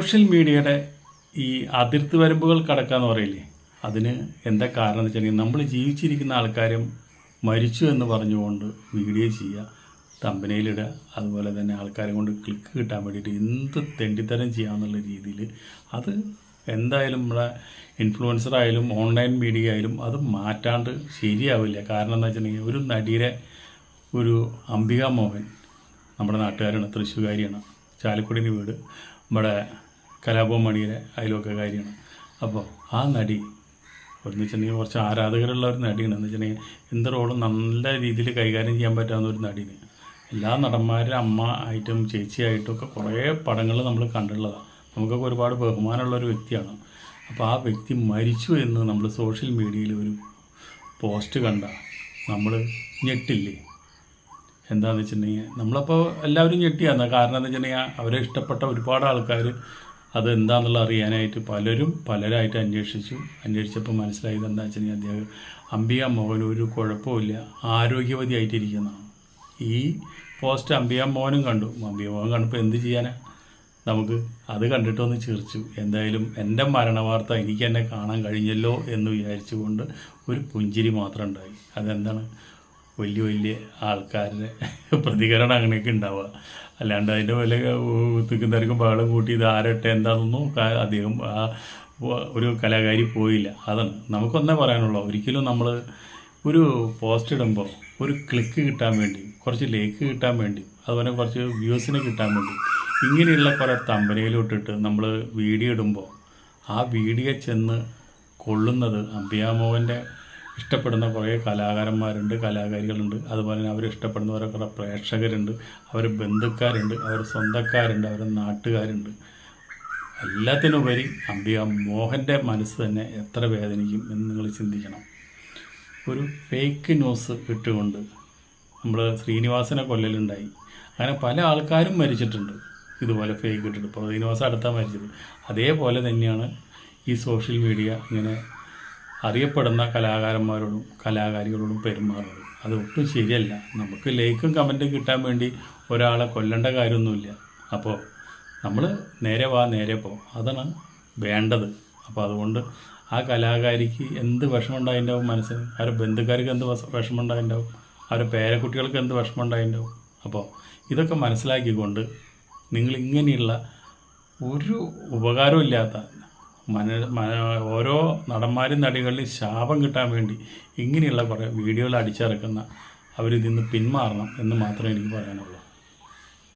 Social മീഡിയയുടെ ഈ അതിർത്തി വരുമ്പുകൾ കടക്കാന്ന് പറയില്ലേ, അതിന് എന്താ കാരണം എന്ന് വെച്ചിട്ടുണ്ടെങ്കിൽ നമ്മൾ ജീവിച്ചിരിക്കുന്ന ആൾക്കാരും മരിച്ചു എന്ന് പറഞ്ഞുകൊണ്ട് വീഡിയോ ചെയ്യുക, തമ്പനയിലിടുക, അതുപോലെ തന്നെ ആൾക്കാരെ കൊണ്ട് ക്ലിക്ക് കിട്ടാൻ വേണ്ടിയിട്ട് എന്ത് തെണ്ടിത്തരം ചെയ്യാമെന്നുള്ള രീതിയിൽ അത് എന്തായാലും നമ്മുടെ ഇൻഫ്ലുവൻസറായാലും ഓൺലൈൻ മീഡിയ ആയാലും അത് മാറ്റാണ്ട് ശരിയാവില്ല. കാരണം എന്താ വെച്ചിട്ടുണ്ടെങ്കിൽ ഒരു നടിയുടെ ഒരു അംബിക മോഹൻ നമ്മുടെ നാട്ടുകാരാണ്, തൃശ്ശൂർകാരിയാണ്, ചാലക്കുടിന് വീട്, നമ്മുടെ കലാഭവൻ മണിയുടെ അയൽവക്കക്കാരിയാണ്. അപ്പോൾ ആ നടി എന്ന് വെച്ചിട്ടുണ്ടെങ്കിൽ കുറച്ച് ആരാധകരുള്ള ഒരു നടിയാണ്. എന്ന് വെച്ചിട്ടുണ്ടെങ്കിൽ എന്ത് റോളും നല്ല രീതിയിൽ കൈകാര്യം ചെയ്യാൻ പറ്റാവുന്ന ഒരു നടിന് എല്ലാ നടന്മാരുടെ അമ്മ ആയിട്ടും ചേച്ചിയായിട്ടും ഒക്കെ കുറേ പടങ്ങൾ നമ്മൾ കണ്ടിട്ടുള്ളതാണ്. നമുക്കൊക്കെ ഒരുപാട് ബഹുമാനമുള്ള ഒരു വ്യക്തിയാണ്. അപ്പോൾ ആ വ്യക്തി മരിച്ചു എന്ന് നമ്മൾ സോഷ്യൽ മീഡിയയിൽ ഒരു പോസ്റ്റ് കണ്ട നമ്മൾ ഞെട്ടില്ലേ? എന്താണെന്ന് വെച്ചിട്ടുണ്ടെങ്കിൽ നമ്മളപ്പോൾ എല്ലാവരും ഞെട്ടിയാണ്. കാരണം എന്താ വെച്ചിട്ടുണ്ടെങ്കിൽ അവരെ ഇഷ്ടപ്പെട്ട ഒരുപാട് ആൾക്കാർ അത് എന്താണെന്നുള്ള അറിയാനായിട്ട് പലരായിട്ട് അന്വേഷിച്ചപ്പോൾ മനസ്സിലായത് എന്താ വെച്ചിട്ടുണ്ടെങ്കിൽ അദ്ദേഹം അംബിക മോഹൻ ഒരു കുഴപ്പമില്ല, ആരോഗ്യവതിയായിട്ടിരിക്കുന്നതാണ്. ഈ പോസ്റ്റ് അംബിക മോഹനും കണ്ടു. അംബിക മോഹൻ കണ്ടപ്പോൾ എന്ത് ചെയ്യാനാ, നമുക്ക് അത് കണ്ടിട്ടൊന്ന് ചിരിച്ചു. എന്തായാലും എൻ്റെ മരണവാർത്ത എനിക്ക് എന്നെ കാണാൻ കഴിഞ്ഞല്ലോ എന്ന് വിചാരിച്ചുകൊണ്ട് ഒരു പുഞ്ചിരി മാത്രം ഉണ്ടായി. അതെന്താണ്, വലിയ ആൾക്കാരുടെ പ്രതികരണം അങ്ങനെയൊക്കെ ഉണ്ടാവുക. അല്ലാണ്ട് അതിൻ്റെ വല്ല തിക്കും തിരക്കും ബഹളം കൂട്ടി ഇത് ആരട്ടെ എന്താണെന്നൊന്നും അധികം ആ ഒരു കലാകാരി പോയില്ല. അതാണ് നമുക്കൊന്നേ പറയാനുള്ളൂ. ഒരിക്കലും നമ്മൾ ഒരു പോസ്റ്റ് ഇടുമ്പോൾ ഒരു ക്ലിക്ക് കിട്ടാൻ വേണ്ടി, കുറച്ച് ലൈക്ക് കിട്ടാൻ വേണ്ടി, അതുപോലെ കുറച്ച് വ്യൂസിന് കിട്ടാൻ വേണ്ടി ഇങ്ങനെയുള്ള കുറേ തമ്പനയിലിട്ടിട്ട് നമ്മൾ വീഡിയോ ഇടുമ്പോൾ ആ വീഡിയോ ചെന്ന് കൊള്ളുന്നത് അംബിക മോഹൻ്റെ ഇഷ്ടപ്പെടുന്ന കുറേ കലാകാരന്മാരുണ്ട്, കലാകാരികളുണ്ട്, അതുപോലെ തന്നെ അവർ ഇഷ്ടപ്പെടുന്നവരെ കുറേ പ്രേക്ഷകരുണ്ട്, അവർ ബന്ധുക്കാരുണ്ട്, അവർ സ്വന്തക്കാരുണ്ട്, അവരുടെ നാട്ടുകാരുണ്ട്. എല്ലാത്തിനുപരി അംബിക മോഹൻ്റെ മനസ്സ് തന്നെ എത്ര വേദനിക്കും എന്ന് നിങ്ങൾ ചിന്തിക്കണം. ഒരു ഫേക്ക് ന്യൂസ് ഇട്ടുകൊണ്ട് നമ്മൾ ശ്രീനിവാസനെ കൊല്ലലുണ്ടായി. അങ്ങനെ പല ആൾക്കാരും മരിച്ചിട്ടുണ്ട് ഇതുപോലെ ഫേക്ക് ഇട്ടിട്ട്. ഇപ്പോൾ ശ്രീനിവാസൻ അടുത്താണ് മരിച്ചത്. അതേപോലെ തന്നെയാണ് ഈ സോഷ്യൽ മീഡിയ ഇങ്ങനെ അറിയപ്പെടുന്ന കലാകാരന്മാരോടും കലാകാരികളോടും പെരുമാറുന്നത്. അത് ഒട്ടും ശരിയല്ല. നമുക്ക് ലൈക്കും കമൻറ്റും കിട്ടാൻ വേണ്ടി ഒരാളെ കൊല്ലേണ്ട കാര്യമൊന്നുമില്ല. അപ്പോൾ നമ്മൾ നേരെ വാ നേരെ പോ, അതാണ് വേണ്ടത്. അപ്പോൾ അതുകൊണ്ട് ആ കലാകാരിക്ക് എന്ത് വിഷമമുണ്ടായിട്ടുണ്ടാവും മനസ്സിന്, അവരുടെ ബന്ധുക്കാർക്ക് എന്ത് വിഷമമുണ്ടായിട്ടുണ്ടാവും, അവരുടെ പേരക്കുട്ടികൾക്ക് എന്ത് വിഷമമുണ്ടായിട്ടുണ്ടാവും. അപ്പോൾ ഇതൊക്കെ മനസ്സിലാക്കിക്കൊണ്ട് നിങ്ങളിങ്ങനെയുള്ള ഒരു ഉപകാരമില്ലാത്ത ഓരോ നടന്മാരും നടികളിലും ശാപം കിട്ടാൻ വേണ്ടി ഇങ്ങനെയുള്ള കുറേ വീഡിയോകൾ അടിച്ചിറക്കുന്ന അവരിൽ നിന്ന് പിന്മാറണം എന്ന് മാത്രമേ എനിക്ക് പറയാനുള്ളൂ.